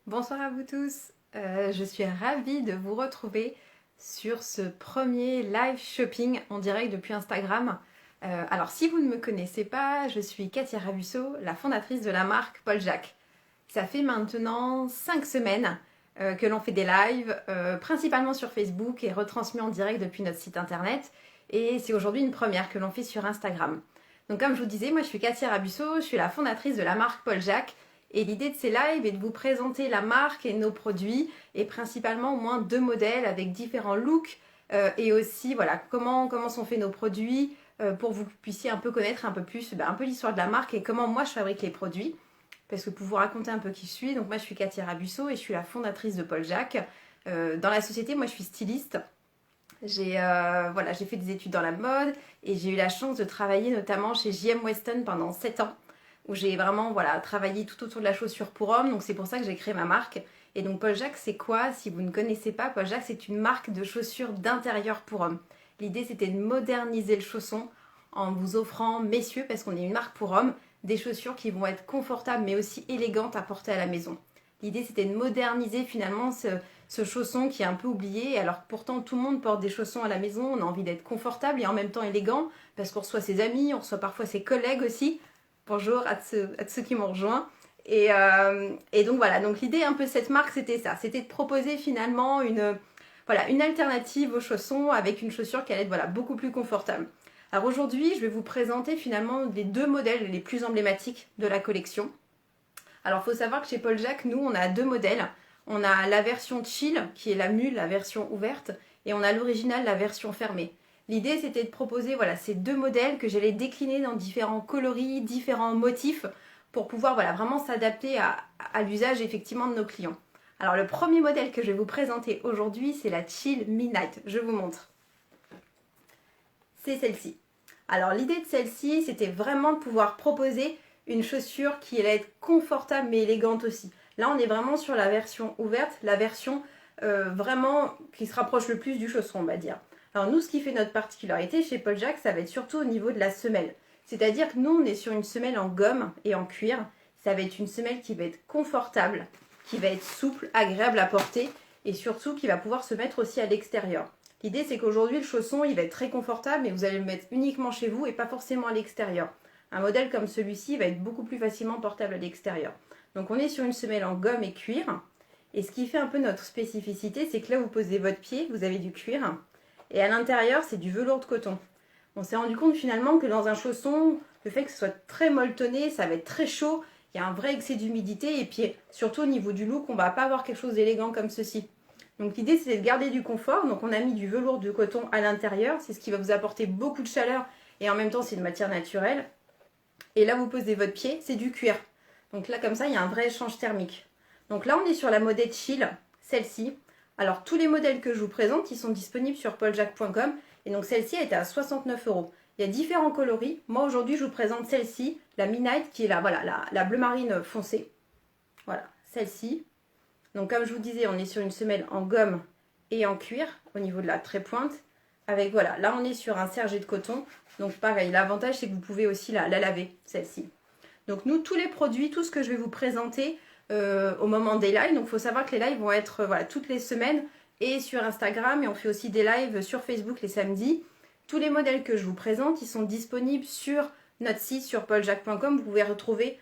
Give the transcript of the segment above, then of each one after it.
Bonsoir à vous tous, je suis ravie de vous retrouver sur ce premier live shopping en direct depuis Instagram. Alors si vous ne me connaissez pas, je suis Katia Rabusso, la fondatrice de la marque Paul Jacques. Ça fait maintenant 5 semaines que l'on fait des lives, principalement sur Facebook et retransmis en direct depuis notre site internet. Et c'est aujourd'hui une première que l'on fait sur Instagram. Donc comme je vous disais, moi je suis Katia Rabusso, je suis la fondatrice de la marque Paul Jacques. Et l'idée de ces lives est de vous présenter la marque et nos produits, et principalement au moins 2 modèles avec différents looks, et aussi voilà comment sont faits nos produits, pour que vous puissiez un peu connaître un peu plus un peu l'histoire de la marque et comment moi je fabrique les produits. Parce que pour vous raconter un peu qui je suis, donc moi je suis Katia Rabusso et je suis la fondatrice de Paul Jacques. Dans la société, moi je suis styliste. J'ai fait des études dans la mode et j'ai eu la chance de travailler notamment chez JM Weston pendant 7 ans où j'ai vraiment travaillé tout autour de la chaussure pour hommes. Donc c'est pour ça que j'ai créé ma marque. Et donc Paul Jacques, c'est quoi? Si vous ne connaissez pas, Paul Jacques, c'est une marque de chaussures d'intérieur pour hommes. L'idée, c'était de moderniser le chausson en vous offrant, messieurs, parce qu'on est une marque pour hommes, des chaussures qui vont être confortables mais aussi élégantes à porter à la maison. L'idée, c'était de moderniser finalement ce chausson qui est un peu oublié. Alors pourtant, tout le monde porte des chaussons à la maison. On a envie d'être confortable et en même temps élégant parce qu'on reçoit ses amis, on reçoit parfois ses collègues aussi. Bonjour à ceux qui m'ont rejoint. Et donc voilà, donc l'idée un peu de cette marque, c'était ça. C'était de proposer finalement une alternative aux chaussons avec une chaussure qui allait être beaucoup plus confortable. Alors aujourd'hui, je vais vous présenter finalement les 2 modèles les plus emblématiques de la collection. Alors il faut savoir que chez Paul Jacques, nous, on a 2 modèles. On a la version chill, qui est la mule, la version ouverte, et on a l'original, la version fermée. L'idée, c'était de proposer ces 2 modèles que j'allais décliner dans différents coloris, différents motifs, pour pouvoir vraiment s'adapter à l'usage effectivement de nos clients. Alors le premier modèle que je vais vous présenter aujourd'hui, c'est la Chill Midnight. Je vous montre. C'est celle-ci. Alors l'idée de celle-ci, c'était vraiment de pouvoir proposer une chaussure qui allait être confortable mais élégante aussi. Là, on est vraiment sur la version ouverte, la version vraiment qui se rapproche le plus du chausson, on va dire. Alors nous, ce qui fait notre particularité chez Paul Jacques, ça va être surtout au niveau de la semelle. C'est-à-dire que nous, on est sur une semelle en gomme et en cuir. Ça va être une semelle qui va être confortable, qui va être souple, agréable à porter et surtout qui va pouvoir se mettre aussi à l'extérieur. L'idée, c'est qu'aujourd'hui, le chausson, il va être très confortable, mais vous allez le mettre uniquement chez vous et pas forcément à l'extérieur. Un modèle comme celui-ci va être beaucoup plus facilement portable à l'extérieur. Donc on est sur une semelle en gomme et cuir. Et ce qui fait un peu notre spécificité, c'est que là, vous posez votre pied, vous avez du cuir. Et à l'intérieur, c'est du velours de coton. On s'est rendu compte finalement que dans un chausson, le fait que ce soit très molletonné, ça va être très chaud, il y a un vrai excès d'humidité et puis surtout au niveau du look, on ne va pas avoir quelque chose d'élégant comme ceci. Donc l'idée, c'est de garder du confort. Donc on a mis du velours de coton à l'intérieur, c'est ce qui va vous apporter beaucoup de chaleur et en même temps, c'est une matière naturelle. Et là, vous posez votre pied, c'est du cuir. Donc là, comme ça, il y a un vrai échange thermique. Donc là, on est sur la modèle Chill, celle-ci. Alors tous les modèles que je vous présente, ils sont disponibles sur pauljacques.com. Et donc celle-ci, elle était à 69 €. Il y a différents coloris. Moi, aujourd'hui, je vous présente celle-ci, la Midnight, qui est la bleu marine foncée. Voilà, celle-ci. Donc comme je vous disais, on est sur une semelle en gomme et en cuir, au niveau de la trépointe. Avec, là, on est sur un serge de coton. Donc pareil, l'avantage, c'est que vous pouvez aussi la laver, celle-ci. Donc nous, tous les produits, tout ce que je vais vous présenter au moment des lives. Donc il faut savoir que les lives vont être toutes les semaines et sur Instagram. Et on fait aussi des lives sur Facebook les samedis. Tous les modèles que je vous présente, ils sont disponibles sur notre site, sur pauljacques.com. Vous pouvez retrouver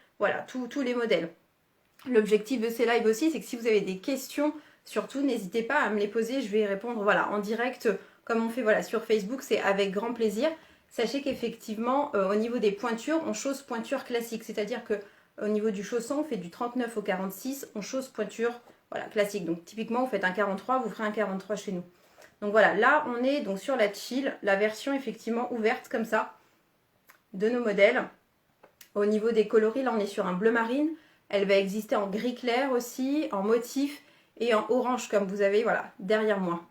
tous les modèles. L'objectif de ces lives aussi, c'est que si vous avez des questions, surtout, n'hésitez pas à me les poser. Je vais y répondre en direct, comme on fait sur Facebook. C'est avec grand plaisir. Sachez qu'effectivement, au niveau des pointures, on chausse pointure classique. C'est-à-dire qu'au niveau du chausson, on fait du 39 au 46, on chausse pointure classique. Donc typiquement, vous faites un 43, vous ferez un 43 chez nous. Donc là, on est donc sur la Chill, la version effectivement ouverte comme ça, de nos modèles. Au niveau des coloris, là, on est sur un bleu marine. Elle va exister en gris clair aussi, en motif et en orange, comme vous avez derrière moi.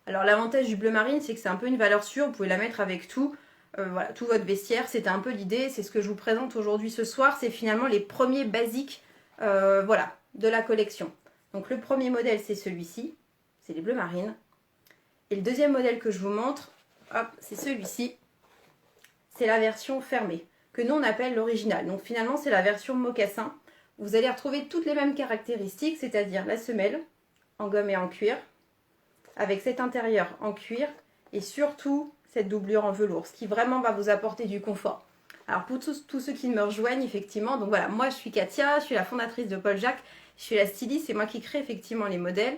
Alors l'avantage du bleu marine, c'est que c'est un peu une valeur sûre. Vous pouvez la mettre avec tout. Tout votre vestiaire, c'était un peu l'idée, c'est ce que je vous présente aujourd'hui ce soir, c'est finalement les premiers basiques de la collection. Donc le premier modèle, c'est celui-ci, c'est les bleus marines. Et le deuxième modèle que je vous montre, c'est celui-ci, c'est la version fermée, que nous on appelle l'original. Donc finalement c'est la version mocassin. vous allez retrouver toutes les mêmes caractéristiques, c'est-à-dire la semelle en gomme et en cuir, avec cet intérieur en cuir et surtout cette doublure en velours, ce qui vraiment va vous apporter du confort. Alors pour tous ceux qui me rejoignent, effectivement, donc voilà, moi je suis Katia, je suis la fondatrice de Paul Jacques, je suis la styliste, c'est moi qui crée effectivement les modèles.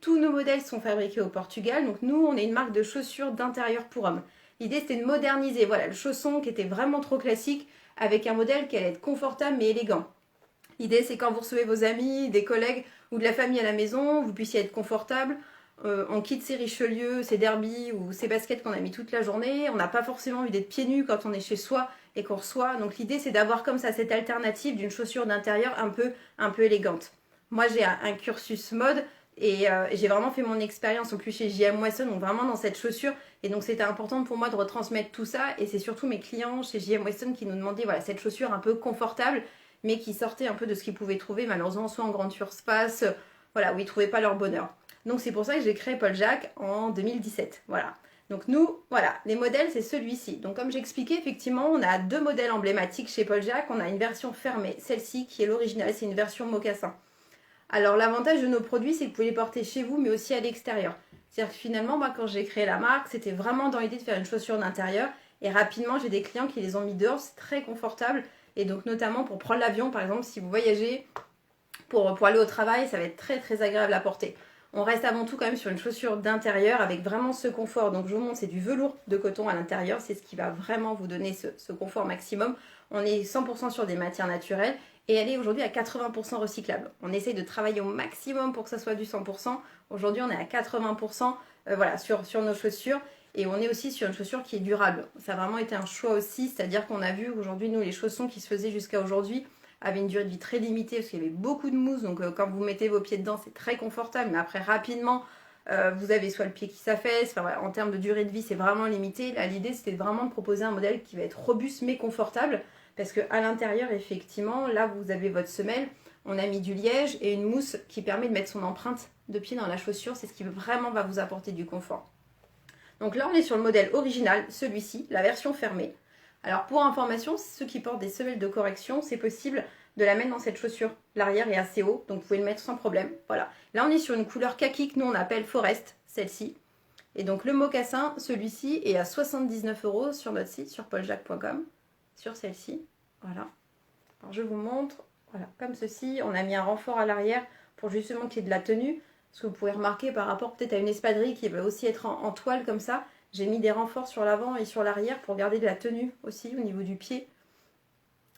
Tous nos modèles sont fabriqués au Portugal, donc nous on est une marque de chaussures d'intérieur pour hommes. L'idée c'était de moderniser, voilà, le chausson qui était vraiment trop classique, avec un modèle qui allait être confortable mais élégant. L'idée c'est quand vous recevez vos amis, des collègues ou de la famille à la maison, vous puissiez être confortable. On quitte ces Richelieu, ces Derby ou ces baskets qu'on a mis toute la journée. On n'a pas forcément envie d'être pieds nus quand on est chez soi et qu'on reçoit. Donc l'idée c'est d'avoir comme ça cette alternative d'une chaussure d'intérieur un peu élégante. Moi j'ai un cursus mode et j'ai vraiment fait mon expérience en plus chez J.M. Wesson, donc vraiment dans cette chaussure. Et donc c'était important pour moi de retransmettre tout ça. Et c'est surtout mes clients chez J.M. Wesson qui nous demandaient voilà, cette chaussure un peu confortable, mais qui sortait un peu de ce qu'ils pouvaient trouver malheureusement soit en grande surface, voilà, où ils ne trouvaient pas leur bonheur. Donc c'est pour ça que j'ai créé Paul Jacques en 2017. Voilà. Donc nous, voilà, les modèles c'est celui-ci. Donc comme j'expliquais, effectivement, on a deux modèles emblématiques chez Paul Jacques. On a une version fermée, celle-ci qui est l'original, c'est une version mocassin. Alors l'avantage de nos produits, c'est que vous pouvez les porter chez vous, mais aussi à l'extérieur. C'est-à-dire que finalement, moi quand j'ai créé la marque, c'était vraiment dans l'idée de faire une chaussure d'intérieur. Et rapidement, j'ai des clients qui les ont mis dehors, c'est très confortable. Et donc notamment pour prendre l'avion, par exemple, si vous voyagez pour aller au travail, ça va être très très agréable à porter. On reste avant tout quand même sur une chaussure d'intérieur avec vraiment ce confort. Donc je vous montre, c'est du velours de coton à l'intérieur. C'est ce qui va vraiment vous donner ce confort maximum. On est 100% sur des matières naturelles et elle est aujourd'hui à 80% recyclable. On essaye de travailler au maximum pour que ça soit du 100%. Aujourd'hui, on est à 80% voilà, sur nos chaussures. Et on est aussi sur une chaussure qui est durable. Ça a vraiment été un choix aussi. C'est-à-dire qu'on a vu aujourd'hui, nous, les chaussons qui se faisaient jusqu'à aujourd'hui, avait une durée de vie très limitée parce qu'il y avait beaucoup de mousse. Donc quand vous mettez vos pieds dedans, c'est très confortable. Mais après, rapidement, vous avez soit le pied qui s'affaisse. Enfin, voilà, en termes de durée de vie, c'est vraiment limité. Là, l'idée, c'était vraiment de proposer un modèle qui va être robuste mais confortable. Parce qu'à l'intérieur, effectivement, là, vous avez votre semelle. On a mis du liège et une mousse qui permet de mettre son empreinte de pied dans la chaussure. C'est ce qui vraiment va vous apporter du confort. Donc là, on est sur le modèle original, celui-ci, la version fermée. Alors pour information, ceux qui portent des semelles de correction, c'est possible de la mettre dans cette chaussure. L'arrière est assez haut, donc vous pouvez le mettre sans problème. Voilà. Là, on est sur une couleur kaki que nous, on appelle Forest, celle-ci. Et donc le mocassin, celui-ci, est à 79 € sur notre site, sur pauljacques.com, sur celle-ci. Voilà. Alors je vous montre, voilà, comme ceci. On a mis un renfort à l'arrière pour justement qu'il y ait de la tenue. Ce que vous pouvez remarquer par rapport peut-être à une espadrille qui va aussi être en toile comme ça. J'ai mis des renforts sur l'avant et sur l'arrière pour garder de la tenue aussi au niveau du pied.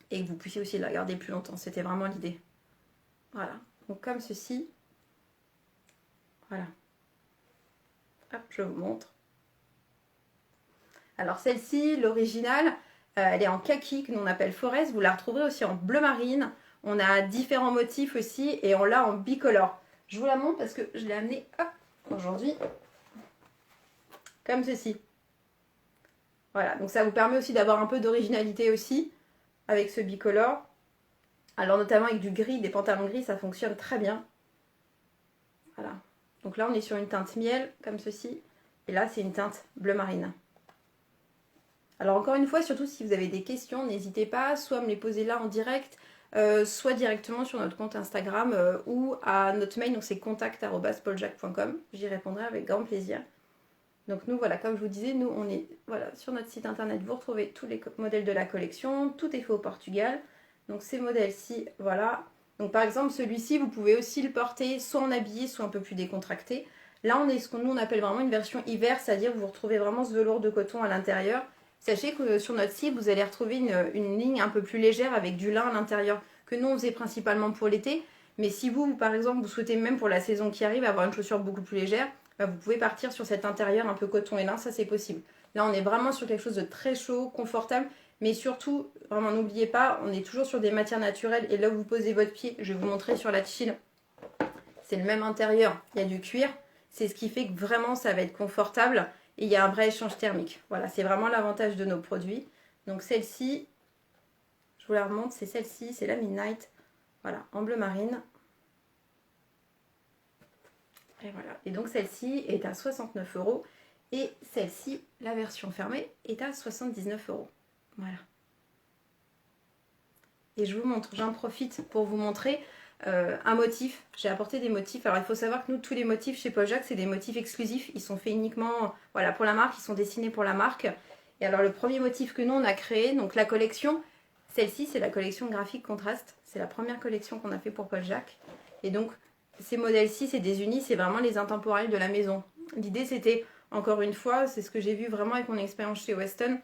Et que vous puissiez aussi la garder plus longtemps. C'était vraiment l'idée. Voilà. Donc comme ceci. Voilà. Hop, je vous montre. Alors celle-ci, l'originale, elle est en kaki que nous on appelle Forest. Vous la retrouverez aussi en bleu marine. On a différents motifs aussi et on l'a en bicolore. Je vous la montre parce que je l'ai amenée aujourd'hui comme ceci. Voilà, donc ça vous permet aussi d'avoir un peu d'originalité aussi avec ce bicolore. Alors notamment avec du gris, des pantalons gris, ça fonctionne très bien. Voilà. Donc là, on est sur une teinte miel comme ceci. Et là, c'est une teinte bleu marine. Alors encore une fois, surtout si vous avez des questions, n'hésitez pas, soit à me les poser là en direct, soit directement sur notre compte Instagram ou à notre mail, donc c'est contact@pauljacques.com. J'y répondrai avec grand plaisir. Donc nous, voilà, comme je vous disais, nous, on est voilà, sur notre site internet, vous retrouvez tous les modèles de la collection, tout est fait au Portugal. Donc ces modèles-ci, voilà. Donc par exemple, celui-ci, vous pouvez aussi le porter soit en habillé, soit un peu plus décontracté. Là, on est ce que nous, on appelle vraiment une version hiver, c'est-à-dire que vous retrouvez vraiment ce velours de coton à l'intérieur. Sachez que sur notre site, vous allez retrouver une ligne un peu plus légère avec du lin à l'intérieur, que nous, on faisait principalement pour l'été. Mais si vous, par exemple, vous souhaitez même pour la saison qui arrive avoir une chaussure beaucoup plus légère, vous pouvez partir sur cet intérieur un peu coton et lin, ça c'est possible. Là, on est vraiment sur quelque chose de très chaud, confortable, mais surtout, vraiment n'oubliez pas, on est toujours sur des matières naturelles et là où vous posez votre pied, je vais vous montrer sur la chill, c'est le même intérieur, il y a du cuir, c'est ce qui fait que vraiment ça va être confortable et il y a un vrai échange thermique. Voilà, c'est vraiment l'avantage de nos produits. Donc celle-ci, je vous la remonte, c'est celle-ci, c'est la Midnight, voilà, en bleu marine. Et voilà. Et donc celle-ci est à 69 € et celle-ci, la version fermée, est à 79 €. Voilà. Et je vous montre, j'en profite pour vous montrer un motif. J'ai apporté des motifs. Alors il faut savoir que nous, tous les motifs chez Paul Jacques, c'est des motifs exclusifs. Ils sont faits uniquement voilà, pour la marque, ils sont dessinés pour la marque. Et alors le premier motif que nous, on a créé, donc la collection, celle-ci, c'est la collection graphique contraste. C'est la première collection qu'on a fait pour Paul Jacques. Et donc, ces modèles-ci, c'est des unis, c'est vraiment les intemporels de la maison. L'idée, c'était, encore une fois, c'est ce que j'ai vu vraiment avec mon expérience chez Weston,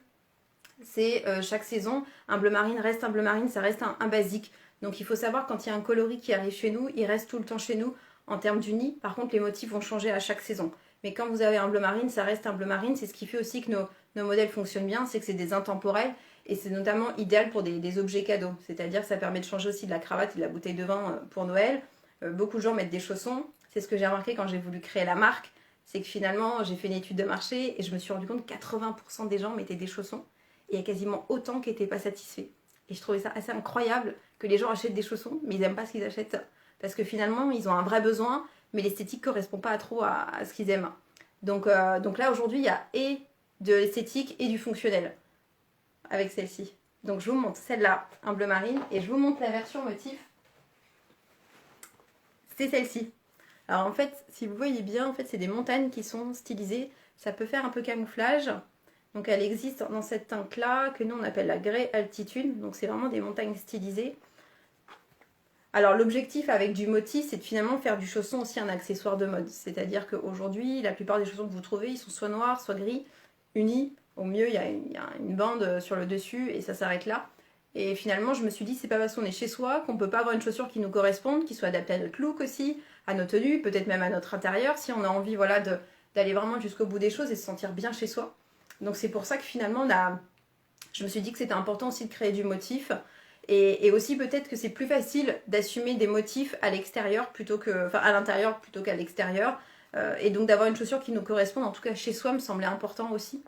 c'est chaque saison, un bleu marine reste un bleu marine, ça reste un basique. Donc il faut savoir quand il y a un coloris qui arrive chez nous, il reste tout le temps chez nous en termes d'unis. Par contre, les motifs vont changer à chaque saison. Mais quand vous avez un bleu marine, ça reste un bleu marine. C'est ce qui fait aussi que nos modèles fonctionnent bien, c'est que c'est des intemporels. Et c'est notamment idéal pour des objets cadeaux. C'est-à-dire que ça permet de changer aussi de la cravate et de la bouteille de vin pour Noël. Beaucoup de gens mettent des chaussons. C'est ce que j'ai remarqué quand j'ai voulu créer la marque. C'est que finalement, j'ai fait une étude de marché et je me suis rendu compte que 80% des gens mettaient des chaussons. Et il y a quasiment autant qui n'étaient pas satisfaits. Et je trouvais ça assez incroyable que les gens achètent des chaussons, mais ils n'aiment pas ce qu'ils achètent. Parce que finalement, ils ont un vrai besoin, mais l'esthétique ne correspond pas trop à ce qu'ils aiment. Donc là, aujourd'hui, il y a et de l'esthétique et du fonctionnel avec celle-ci. Donc je vous montre celle-là, un bleu marine, et je vous montre la version motif. C'est celle-ci. Alors en fait, si vous voyez bien, en fait, c'est des montagnes qui sont stylisées. Ça peut faire un peu camouflage. Donc elle existe dans cette teinte-là, que nous on appelle la grey altitude. Donc c'est vraiment des montagnes stylisées. Alors l'objectif avec du motif, c'est de finalement faire du chausson aussi un accessoire de mode. C'est-à-dire qu'aujourd'hui, la plupart des chaussons que vous trouvez, ils sont soit noirs, soit gris, unis. Au mieux, il y a une bande sur le dessus et ça s'arrête là. Et finalement, je me suis dit, c'est pas parce qu'on est chez soi qu'on peut pas avoir une chaussure qui nous corresponde, qui soit adaptée à notre look aussi, à nos tenues, peut-être même à notre intérieur, si on a envie voilà, d'aller vraiment jusqu'au bout des choses et se sentir bien chez soi. Donc c'est pour ça que finalement, je me suis dit que c'était important aussi de créer du motif. Et aussi peut-être que c'est plus facile d'assumer des motifs à l'extérieur plutôt que, enfin à l'intérieur plutôt qu'à l'extérieur. Et donc d'avoir une chaussure qui nous corresponde, en tout cas chez soi, me semblait important aussi.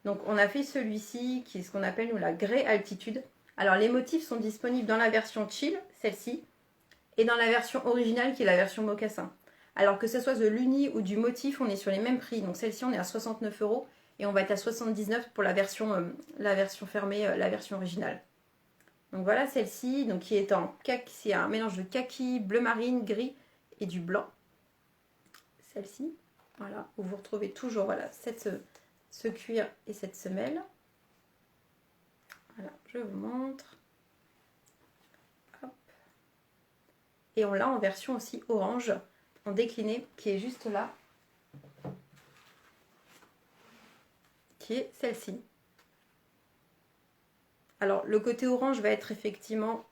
Donc on a fait celui-ci, qui est ce qu'on appelle nous la grey altitude. Alors les motifs sont disponibles dans la version chill, celle-ci, et dans la version originale qui est la version mocassin. Alors que ce soit de l'uni ou du motif, on est sur les mêmes prix. Donc celle-ci on est à 69 € et on va être à 79 pour la version fermée, la version originale. Donc voilà celle-ci, donc qui est en kaki, c'est un mélange de kaki, bleu marine, gris et du blanc. Celle-ci, voilà, où vous retrouvez toujours voilà, ce cuir et cette semelle. Voilà, je vous montre. Hop. Et on l'a en version aussi orange, en décliné, qui est juste là. Qui est celle-ci. Alors le côté orange va être effectivement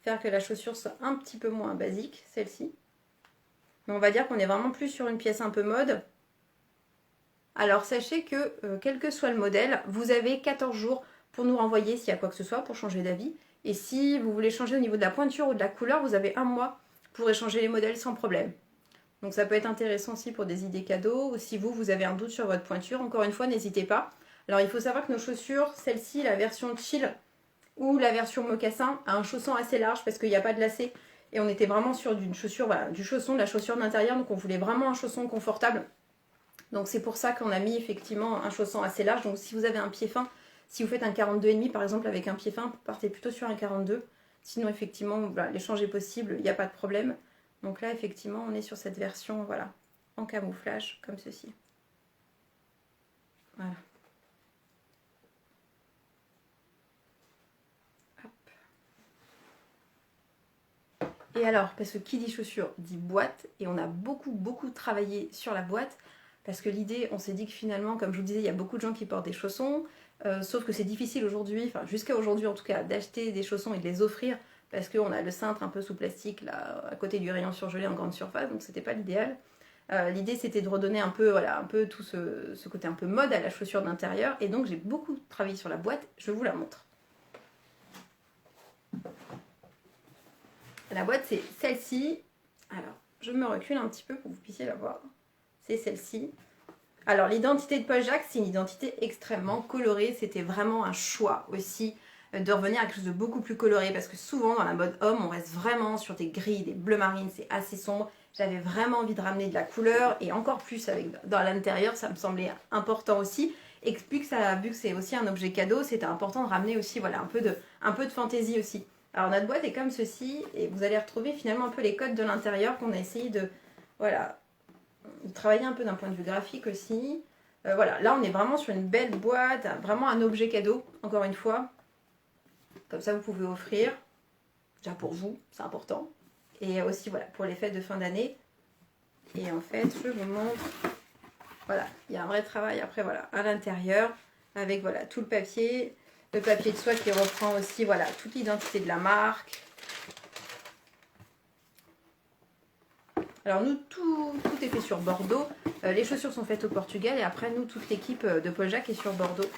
faire que la chaussure soit un petit peu moins basique, celle-ci. Mais on va dire qu'on est vraiment plus sur une pièce un peu mode. Alors sachez que quel que soit le modèle, vous avez 14 jours pour nous renvoyer s'il y a quoi que ce soit, pour changer d'avis. Et si vous voulez changer au niveau de la pointure ou de la couleur, vous avez un mois pour échanger les modèles sans problème. Donc ça peut être intéressant aussi pour des idées cadeaux, ou si vous avez un doute sur votre pointure, encore une fois, n'hésitez pas. Alors il faut savoir que nos chaussures, celle-ci, la version chill ou la version mocassin, a un chausson assez large parce qu'il n'y a pas de lacet. Et on était vraiment sur d'une chaussure, voilà, du chausson, de la chaussure d'intérieur, donc on voulait vraiment un chausson confortable. Donc c'est pour ça qu'on a mis effectivement un chausson assez large. Donc si vous avez un pied fin, si vous faites un 42,5 par exemple avec un pied fin, partez plutôt sur un 42. Sinon effectivement, voilà, l'échange est possible, il n'y a pas de problème. Donc là effectivement on est sur cette version voilà, en camouflage comme ceci. Voilà. Et alors, parce que qui dit chaussure dit boîte, et on a beaucoup travaillé sur la boîte, parce que l'idée, on s'est dit que finalement, comme je vous disais, il y a beaucoup de gens qui portent des chaussons, sauf que c'est difficile aujourd'hui, enfin jusqu'à aujourd'hui en tout cas, d'acheter des chaussons et de les offrir, parce qu'on a le cintre un peu sous plastique, là, à côté du rayon surgelé en grande surface, donc c'était pas l'idéal. L'idée c'était de redonner un peu, voilà, un peu tout ce côté un peu mode à la chaussure d'intérieur, et donc j'ai beaucoup travaillé sur la boîte, je vous la montre. La boîte, c'est celle-ci. Alors, je me recule un petit peu pour que vous puissiez la voir. C'est celle-ci. Alors, l'identité de Paul Jacques, c'est une identité extrêmement colorée. C'était vraiment un choix aussi de revenir à quelque chose de beaucoup plus coloré. Parce que souvent, dans la mode homme, on reste vraiment sur des gris, des bleus marines. C'est assez sombre. J'avais vraiment envie de ramener de la couleur. Et encore plus dans l'intérieur, ça me semblait important aussi. Et vu que c'est aussi un objet cadeau, c'était important de ramener aussi voilà, un peu de fantaisie aussi. Alors notre boîte est comme ceci et vous allez retrouver finalement un peu les codes de l'intérieur qu'on a essayé de, voilà, de travailler un peu d'un point de vue graphique aussi. Voilà, là on est vraiment sur une belle boîte, vraiment un objet cadeau, encore une fois. Comme ça vous pouvez offrir, déjà pour vous, c'est important. Et aussi voilà, pour les fêtes de fin d'année. Et en fait, je vous montre, voilà, il y a un vrai travail après, voilà, à l'intérieur, avec voilà, tout le papier de soie qui reprend aussi, voilà, toute l'identité de la marque. Alors nous, tout est fait sur Bordeaux. Les chaussures sont faites au Portugal et après nous, toute l'équipe de Paul Jacques est sur Bordeaux.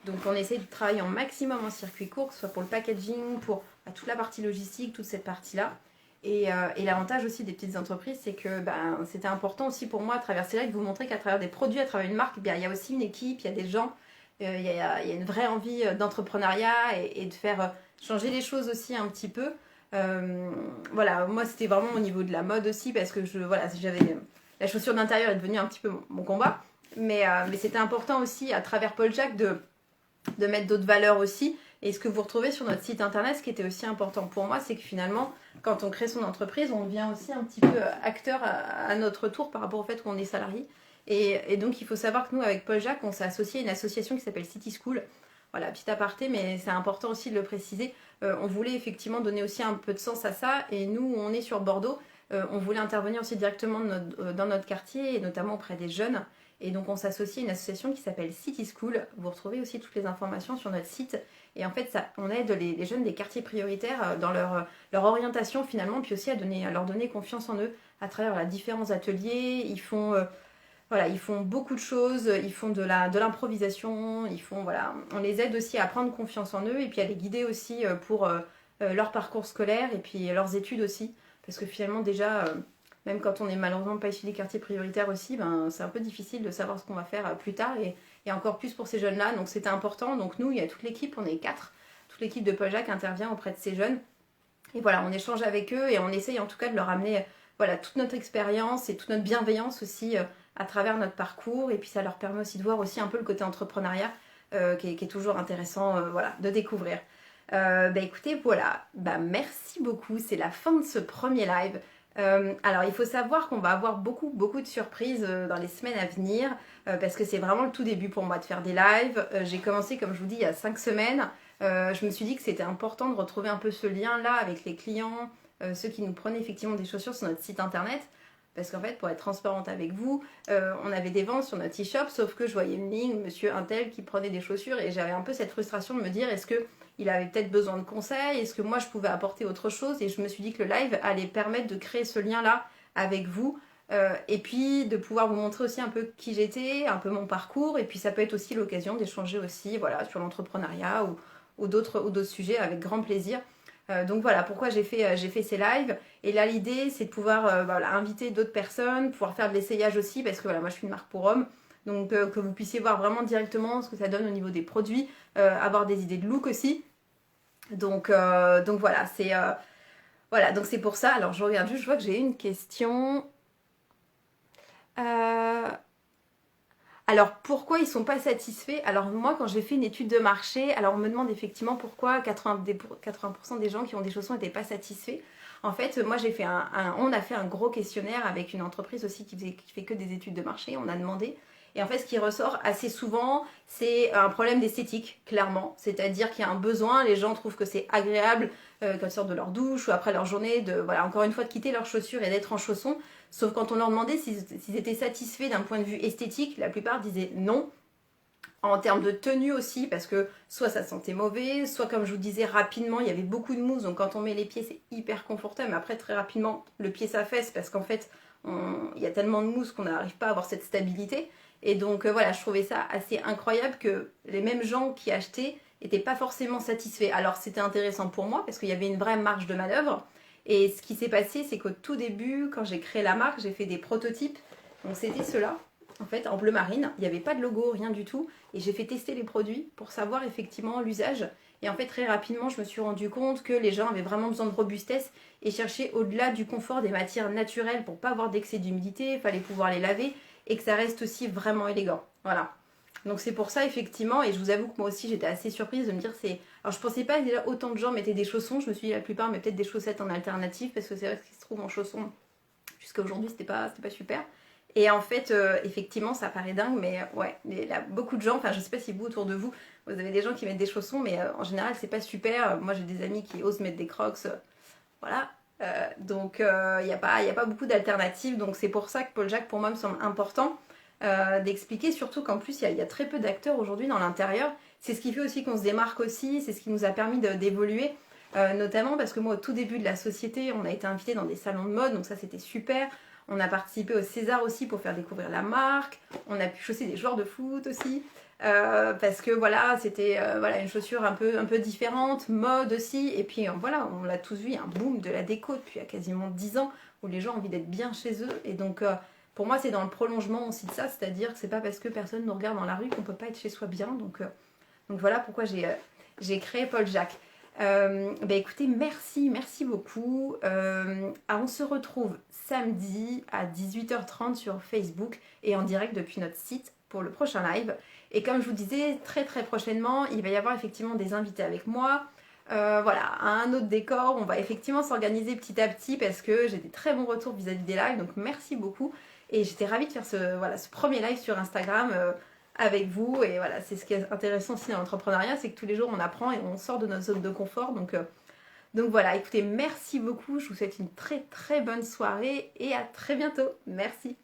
Donc on essaie de travailler en maximum en circuit court, que ce soit pour le packaging, pour toute la partie logistique, toute cette partie-là. Et l'avantage aussi des petites entreprises, c'est que c'était important aussi pour moi à travers ces lives de vous montrer qu'à travers des produits, à travers une marque, il y a aussi une équipe, il y a des gens, il y a une vraie envie d'entrepreneuriat et de faire changer les choses aussi un petit peu. Voilà, moi c'était vraiment au niveau de la mode aussi parce que j'avais la chaussure d'intérieur est devenue un petit peu mon combat, mais c'était important aussi à travers Paul Jacques de mettre d'autres valeurs aussi. Et ce que vous retrouvez sur notre site internet, ce qui était aussi important pour moi, c'est que finalement, quand on crée son entreprise, on devient aussi un petit peu acteur à notre tour par rapport au fait qu'on est salarié. Et donc, il faut savoir que nous, avec Paul Jacques, on s'est associé à une association qui s'appelle City School. Voilà, petit aparté, mais c'est important aussi de le préciser. On voulait effectivement donner aussi un peu de sens à ça. Et nous, on est sur Bordeaux. On voulait intervenir aussi directement dans notre quartier, et notamment auprès des jeunes. Et donc, on s'associe à une association qui s'appelle City School. Vous retrouvez aussi toutes les informations sur notre site. Et en fait, on aide les jeunes des quartiers prioritaires dans leur orientation finalement, puis aussi à leur donner confiance en eux à travers différents ateliers. Ils font beaucoup de choses, ils font de l'improvisation, on les aide aussi à prendre confiance en eux et puis à les guider aussi pour leur parcours scolaire et puis leurs études aussi. Parce que finalement déjà, même quand on n'est malheureusement pas issu des quartiers prioritaires aussi, c'est un peu difficile de savoir ce qu'on va faire plus tard et encore plus pour ces jeunes-là. Donc c'était important. Donc nous, il y a toute l'équipe, on est 4. Toute l'équipe de Paul Jacques intervient auprès de ces jeunes. Et voilà, on échange avec eux et on essaye en tout cas de leur amener toute notre expérience et toute notre bienveillance aussi à travers notre parcours. Et puis ça leur permet aussi de voir aussi un peu le côté entrepreneuriat qui est toujours intéressant de découvrir. Écoutez, voilà, merci beaucoup. C'est la fin de ce premier live. Alors il faut savoir qu'on va avoir beaucoup de surprises dans les semaines à venir parce que c'est vraiment le tout début pour moi de faire des lives. J'ai commencé comme je vous dis il y a 5 semaines. Je me suis dit que c'était important de retrouver un peu ce lien là avec les clients, ceux qui nous prenaient effectivement des chaussures sur notre site internet. Parce qu'en fait, pour être transparente avec vous, on avait des ventes sur notre e-shop, sauf que je voyais une ligne, monsieur Untel qui prenait des chaussures et j'avais un peu cette frustration de me dire est-ce qu'il avait peut-être besoin de conseils, est-ce que moi je pouvais apporter autre chose, et je me suis dit que le live allait permettre de créer ce lien-là avec vous et puis de pouvoir vous montrer aussi un peu qui j'étais, un peu mon parcours, et puis ça peut être aussi l'occasion d'échanger aussi sur l'entrepreneuriat ou d'autres sujets avec grand plaisir. Donc voilà pourquoi j'ai fait ces lives. Et là l'idée c'est de pouvoir inviter d'autres personnes, pouvoir faire de l'essayage aussi parce que moi je suis une marque pour hommes. Donc que vous puissiez voir vraiment directement ce que ça donne au niveau des produits, avoir des idées de look aussi. Donc voilà, donc c'est pour ça. Alors je regarde juste, je vois que j'ai une question. Alors pourquoi ils sont pas satisfaits? Alors moi quand j'ai fait une étude de marché, alors on me demande effectivement pourquoi 80% des gens qui ont des chaussons n'étaient pas satisfaits. En fait moi on a fait un gros questionnaire avec une entreprise aussi qui fait que des études de marché, on a demandé. Et en fait ce qui ressort assez souvent c'est un problème d'esthétique clairement. C'est-à-dire qu'il y a un besoin, les gens trouvent que c'est agréable quand ils sortent de leur douche ou après leur journée encore une fois de quitter leurs chaussures et d'être en chaussons. Sauf quand on leur demandait s'ils étaient satisfaits d'un point de vue esthétique, la plupart disaient non. En termes de tenue aussi, parce que soit ça sentait mauvais, soit comme je vous disais rapidement, il y avait beaucoup de mousse, donc quand on met les pieds c'est hyper confortable, mais après très rapidement le pied s'affaisse parce qu'en fait il y a tellement de mousse qu'on n'arrive pas à avoir cette stabilité. Et donc je trouvais ça assez incroyable que les mêmes gens qui achetaient n'étaient pas forcément satisfaits. Alors c'était intéressant pour moi parce qu'il y avait une vraie marge de manœuvre. Et ce qui s'est passé, c'est qu'au tout début, quand j'ai créé la marque, j'ai fait des prototypes. Donc c'était ceux-là, en fait, en bleu marine. Il n'y avait pas de logo, rien du tout. Et j'ai fait tester les produits pour savoir effectivement l'usage. Et en fait, très rapidement, je me suis rendu compte que les gens avaient vraiment besoin de robustesse et cherchaient au-delà du confort des matières naturelles pour pas avoir d'excès d'humidité. Il fallait pouvoir les laver et que ça reste aussi vraiment élégant. Voilà. Donc c'est pour ça effectivement, et je vous avoue que moi aussi j'étais assez surprise de me dire c'est... Alors je pensais pas que déjà autant de gens mettaient des chaussons, je me suis dit la plupart mais peut-être des chaussettes en alternative, parce que c'est vrai que ce qui se trouve en chaussons jusqu'à aujourd'hui c'était pas super. Et en fait, effectivement, ça paraît dingue, mais ouais, il y a beaucoup de gens, enfin je sais pas si vous autour de vous, vous avez des gens qui mettent des chaussons, mais en général c'est pas super. Moi j'ai des amis qui osent mettre des crocs, voilà. Donc il n'y a pas beaucoup d'alternatives, donc c'est pour ça que Paul Jacques pour moi me semble important d'expliquer, surtout qu'en plus il y a très peu d'acteurs aujourd'hui dans l'intérieur. C'est ce qui fait aussi qu'on se démarque aussi, c'est ce qui nous a permis d'évoluer, notamment parce que moi au tout début de la société on a été invité dans des salons de mode, donc ça c'était super. On a participé au César aussi pour faire découvrir la marque, on a pu chausser des joueurs de foot aussi. Parce que voilà, c'était voilà, une chaussure un peu différente, mode aussi, et puis voilà, on l'a tous vu, il y a un boom de la déco depuis il y a quasiment 10 ans où les gens ont envie d'être bien chez eux, et donc pour moi c'est dans le prolongement aussi de ça, c'est-à-dire que c'est pas parce que personne nous regarde dans la rue qu'on peut pas être chez soi bien, donc voilà pourquoi j'ai créé Paul Jacques. Bah écoutez, merci beaucoup. On se retrouve samedi à 18h30 sur Facebook et en direct depuis notre site pour le prochain live. Et comme je vous disais, très prochainement, il va y avoir effectivement des invités avec moi. Voilà, un autre décor. On va effectivement s'organiser petit à petit parce que j'ai des très bons retours vis-à-vis des lives. Donc merci beaucoup. Et j'étais ravie de faire ce premier live sur Instagram avec vous. Et voilà, c'est ce qui est intéressant aussi dans l'entrepreneuriat, c'est que tous les jours on apprend et on sort de notre zone de confort. Donc voilà, écoutez, merci beaucoup. Je vous souhaite une très bonne soirée et à très bientôt. Merci.